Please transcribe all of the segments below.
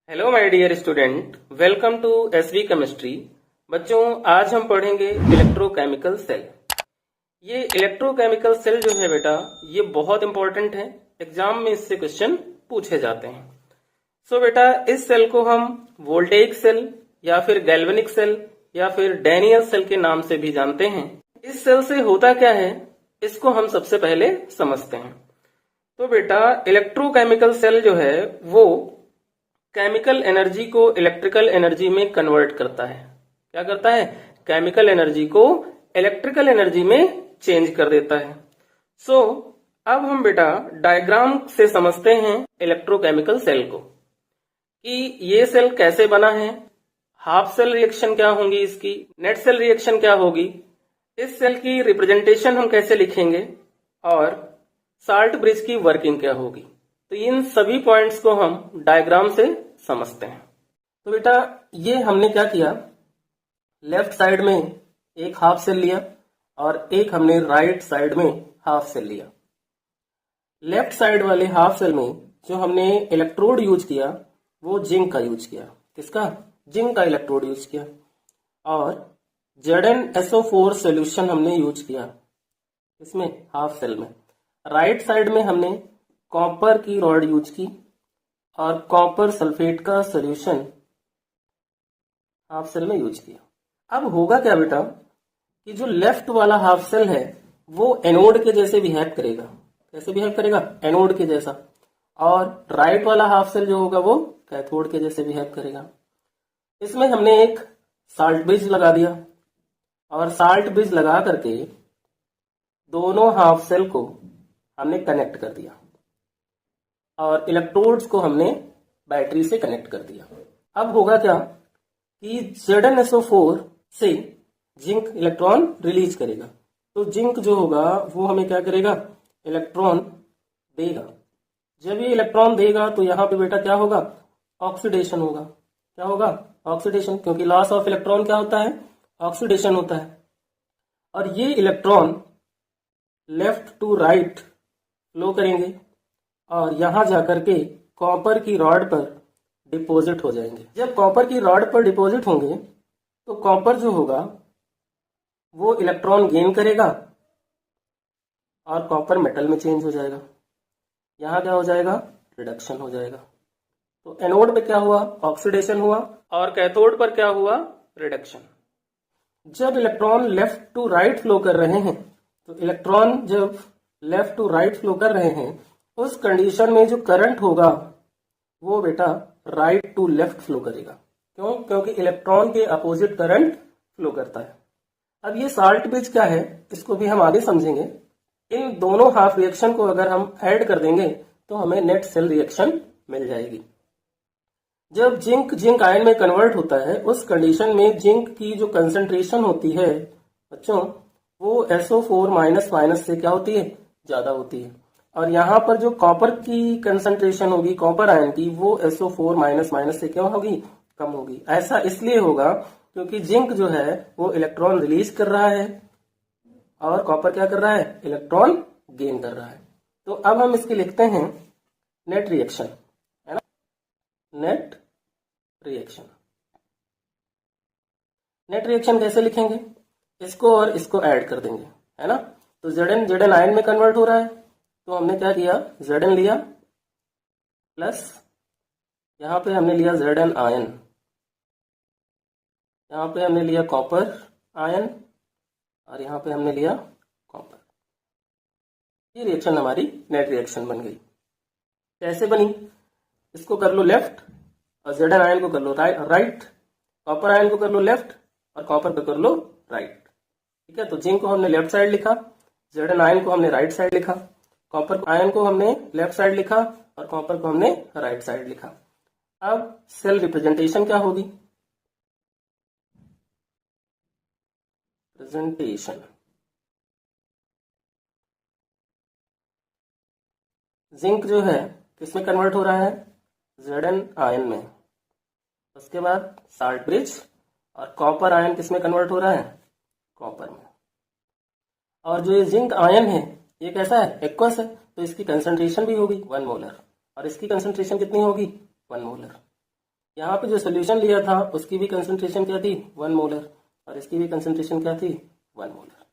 Hello my dear student, welcome to SV chemistry. बच्चों, आज हम पढ़ेंगे इलेक्ट्रोकेमिकल सेल। ये इलेक्ट्रोकेमिकल सेल जो है बेटा, ये बहुत इंपॉर्टेंट है। एग्जाम में इससे क्वेश्चन पूछे जाते हैं। सो बेटा, इस सेल को हम वोल्टेइक सेल या फिर गैल्वेनिक सेल या फिर डैनियल सेल के नाम से भी जानते हैं। इस सेल से होता क्या है, इसको हम सबसे पहले समझते हैं। तो बेटा, इलेक्ट्रोकेमिकल सेल जो है वो केमिकल एनर्जी को इलेक्ट्रिकल एनर्जी में कन्वर्ट करता है। क्या करता है? केमिकल एनर्जी को इलेक्ट्रिकल एनर्जी में चेंज कर देता है। सो अब हम बेटा डायग्राम से समझते हैं इलेक्ट्रोकेमिकल सेल को कि ये सेल कैसे बना है, हाफ सेल रिएक्शन क्या होंगी इसकी, नेट सेल रिएक्शन क्या होगी, इस सेल की रिप्रेजेंटेशन हम कैसे लिखेंगे और साल्ट ब्रिज की वर्किंग क्या होगी। तो इन सभी पॉइंट्स को हम डायग्राम से समझते हैं। तो बेटा, ये हमने क्या किया, लेफ्ट साइड में एक हाफ सेल लिया और एक हमने राइट साइड में हाफ सेल लिया। लेफ्ट साइड वाले हाफ सेल में जो हमने इलेक्ट्रोड यूज किया वो जिंक का यूज किया। किसका? जिंक का इलेक्ट्रोड यूज किया। और ZnSO4 सोल्यूशन हमने यूज किया। इसमें हाफ सेल में राइट साइड में हमने कॉपर की रॉड यूज की और कॉपर सल्फेट का सॉल्यूशन हाफ सेल में यूज किया। अब होगा क्या बेटा कि जो लेफ्ट वाला हाफ सेल है वो एनोड के जैसे बिहेव करेगा। कैसे बिहेव करेगा? एनोड के जैसा। और राइट वाला हाफ सेल जो होगा वो कैथोड के जैसे बिहेव करेगा। इसमें हमने एक साल्ट ब्रिज लगा दिया और साल्ट ब्रिज लगा करके दोनों हाफ सेल को हमने कनेक्ट कर दिया और इलेक्ट्रोड्स को हमने बैटरी से कनेक्ट कर दिया। अब होगा क्या कि ZnSO4 से जिंक इलेक्ट्रॉन रिलीज करेगा। तो जिंक जो होगा वो हमें क्या करेगा? इलेक्ट्रॉन देगा। जब ये इलेक्ट्रॉन देगा तो यहाँ पे बेटा क्या होगा? ऑक्सीडेशन होगा। क्या होगा? ऑक्सीडेशन, क्योंकि लॉस ऑफ इलेक्ट्रॉन क्या होता है? ऑक्सीडेशन होता है। और ये electron left to right flow करेंगे और यहां जाकर के कॉपर की रॉड पर डिपॉजिट हो जाएंगे। जब कॉपर की रॉड पर डिपॉजिट होंगे तो कॉपर जो होगा वो इलेक्ट्रॉन गेन करेगा और कॉपर मेटल में चेंज हो जाएगा। यहां क्या हो जाएगा? रिडक्शन हो जाएगा। तो एनोड पे क्या हुआ? ऑक्सीडेशन हुआ और कैथोड पर क्या हुआ? रिडक्शन। जब electron left to right flow कर रहे हैं तो इलेक्ट्रॉन जब लेफ्ट टू राइट फ्लो कर रहे हैं उस कंडीशन में जो करंट होगा वो बेटा राइट टू लेफ्ट फ्लो करेगा। क्यों? क्योंकि इलेक्ट्रॉन के अपोजिट करंट फ्लो करता है। अब ये साल्ट ब्रिज क्या है इसको भी हम आगे समझेंगे। इन दोनों हाफ रिएक्शन को अगर हम ऐड कर देंगे तो हमें नेट सेल रिएक्शन मिल जाएगी। जब जिंक जिंक आयन में कन्वर्ट होता है उस कंडीशन में जिंक की जो कंसंट्रेशन होती है बच्चों वो SO4 माइनस माइनस से क्या होती है? ज्यादा होती है। और यहाँ पर जो कॉपर की कंसंट्रेशन होगी कॉपर आयन की वो SO4 माइनस माइनस से क्या होगी? कम होगी। ऐसा इसलिए होगा क्योंकि जिंक जो है वो इलेक्ट्रॉन रिलीज कर रहा है और कॉपर क्या कर रहा है? इलेक्ट्रॉन गेन कर रहा है। तो अब हम इसके लिखते हैं नेट रिएक्शन, है ना? Net reaction. नेट रिएक्शन कैसे लिखेंगे? इसको और इसको ऐड कर देंगे, है ना? तो Zn आयन में कन्वर्ट हो रहा है तो हमने क्या किया? Zn लिया प्लस यहां पे हमने लिया Zn आयन, यहां पे हमने लिया कॉपर आयन और यहां पे हमने लिया कॉपर। ये रिएक्शन हमारी नेट रिएक्शन बन गई। कैसे बनी? इसको कर लो लेफ्ट और Zn आयन को कर लो राइट, कॉपर आयन को कर लो लेफ्ट और कॉपर को कर लो राइट। ठीक है, तो जिंक को हमने लेफ्ट साइड लिखा, Zn आयन को हमने राइट साइड लिखा, कॉपर आयन को हमने लेफ्ट साइड लिखा और कॉपर को हमने राइट साइड लिखा। अब सेल रिप्रेजेंटेशन क्या होगी? प्रेजेंटेशन जिंक जो है किसमें कन्वर्ट हो रहा है? Zn आयन में। उसके बाद साल्ट ब्रिज और कॉपर आयन किसमें कन्वर्ट हो रहा है? कॉपर में। और जो ये जिंक आयन है ये कैसा है? एक्वस है, तो इसकी कंसंट्रेशन भी होगी 1 मोलर और इसकी कंसंट्रेशन कितनी होगी? 1 मोलर। यहाँ पे जो सोल्यूशन लिया था उसकी भी कंसंट्रेशन क्या थी, 1 मोलर, और इसकी भी कंसंट्रेशन क्या थी, 1 मोलर।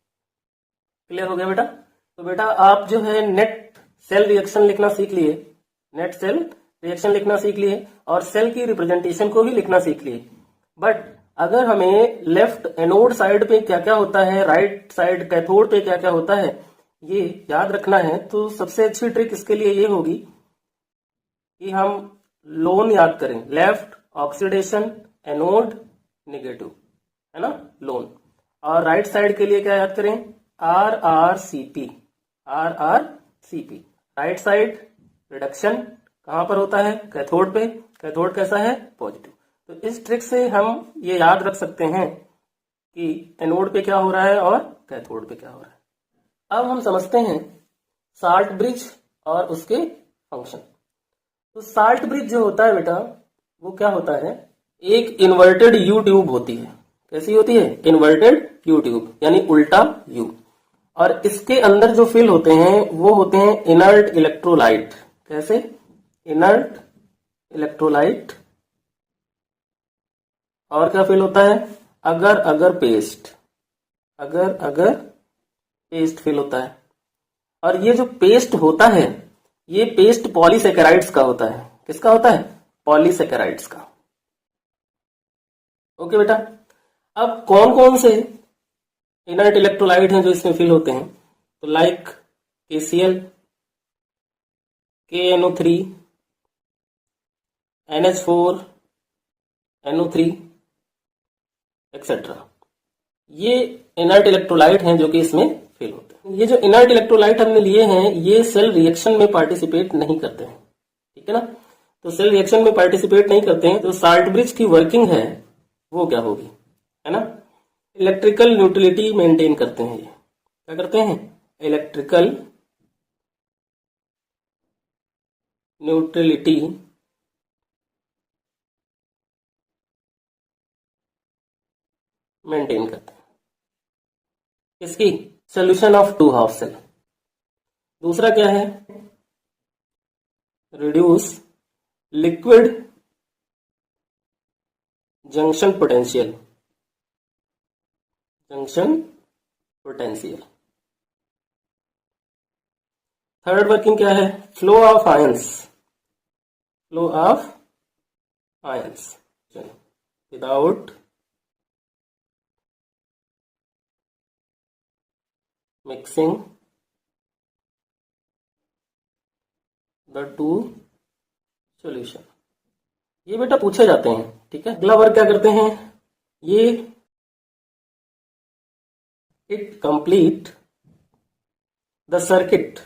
क्लियर हो गया बेटा? तो बेटा आप जो है नेट सेल रिएक्शन लिखना सीख लिए, नेट सेल रिएक्शन लिखना सीख लिए, और सेल की रिप्रेजेंटेशन को भी लिखना सीख लिए। बट अगर हमें लेफ्ट एनोड साइड पे क्या क्या होता है, राइट साइड कैथोड पे क्या क्या होता है, ये याद रखना है, तो सबसे अच्छी ट्रिक इसके लिए ये होगी कि हम लोन याद करें, लेफ्ट ऑक्सीडेशन एनोड नेगेटिव, है ना, लोन। और राइट साइड के लिए क्या याद करें, RRCP, RRCP। Right side reduction कहां पर होता है, कैथोड पे, कैथोड कैसा है, पॉजिटिव। तो इस ट्रिक से हम ये याद रख सकते हैं कि एनोड पे क्या हो रहा है और कैथोड पे क्या हो रहा है। अब हम समझते हैं साल्ट ब्रिज और उसके फंक्शन। तो साल्ट ब्रिज जो होता है बेटा, वो क्या होता है, एक इन्वर्टेड यू ट्यूब होती है। कैसी होती है, इन्वर्टेड यू ट्यूब, यानी उल्टा यू। और इसके अंदर जो फिल होते हैं वो होते हैं इनर्ट इलेक्ट्रोलाइट। कैसे, इनर्ट इलेक्ट्रोलाइट। और क्या फिल होता है, अगर अगर पेस्ट, अगर अगर पेस्ट फिल होता है। और ये जो पेस्ट होता है, ये पेस्ट पॉलीसेकेराइड्स का होता है। किसका होता है, पॉलीसेकेराइड्स का। ओके बेटा, अब कौन कौन से इनर्ट इलेक्ट्रोलाइट हैं जो इसमें फिल होते हैं, तो like KCl, KNO3, NH4, NO3 etcetera. ये इनर्ट इलेक्ट्रोलाइट हैं जो कि इसमें फिल होते हैं। ये जो इनर्ट इलेक्ट्रोलाइट हमने लिए हैं, ये सेल रिएक्शन में पार्टिसिपेट नहीं करते हैं, ठीक है ना। तो सेल रिएक्शन में पार्टिसिपेट नहीं करते हैं, तो साल्ट ब्रिज की वर्किंग है वो क्या होगी, है ना, इलेक्ट्रिकल न्यूट्रलिटी मेंटेन करते हैं। ये क्या करते हैं, इलेक्ट्रिकल न्यूट्रलिटी मेंटेन करते हैं। किसकी, solution of two half cell. दूसरा क्या है, reduce liquid junction potential, junction potential. Third working क्या है, flow of ions, flow of ions without mixing the two solution. ये बेटा पूछे जाते हैं, ठीक है। अगला वर्क क्या करते हैं, ये it complete the circuit,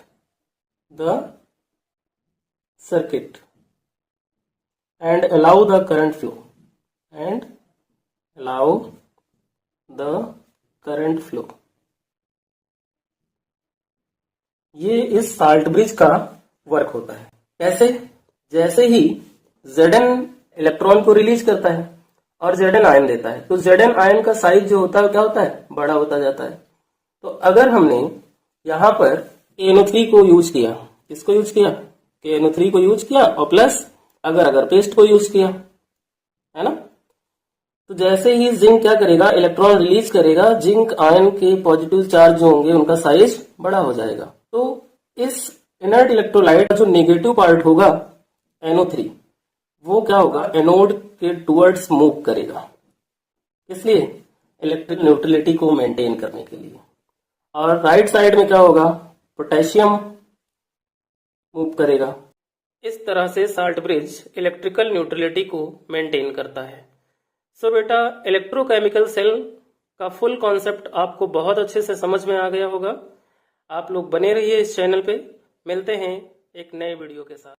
the circuit and allow the current flow, and allow the current flow. ये इस साल्ट ब्रिज का वर्क होता है। कैसे, जैसे ही Zn इलेक्ट्रॉन को रिलीज करता है और Zn आयन देता है, तो Zn आयन का साइज जो होता है क्या होता है, बड़ा होता जाता है। तो अगर हमने यहाँ पर KNO3 को यूज किया, किसको यूज किया, KNO3 को यूज किया, और प्लस अगर अगर पेस्ट को यूज किया, है ना, तो जैसे ही जिंक क्या करेगा, इलेक्ट्रॉन रिलीज करेगा, जिंक आयन के पॉजिटिव चार्ज जो होंगे उनका साइज बड़ा हो जाएगा। तो इस इनर्ट इलेक्ट्रोलाइट का जो नेगेटिव पार्ट होगा NO3, वो क्या होगा, एनोड के टुवर्ड्स मूव करेगा, इसलिए इलेक्ट्रिक न्यूट्रलिटी को मेंटेन करने के लिए। और राइट साइड में क्या होगा, पोटेशियम मूव करेगा। इस तरह से साल्ट ब्रिज इलेक्ट्रिकल न्यूट्रलिटी को मेंटेन करता है। सो बेटा, इलेक्ट्रोकेमिकल सेल का फुल कॉन्सेप्ट आपको बहुत अच्छे से समझ में आ गया होगा। आप लोग बने रहिए इस चैनल पे, मिलते हैं एक नए वीडियो के साथ।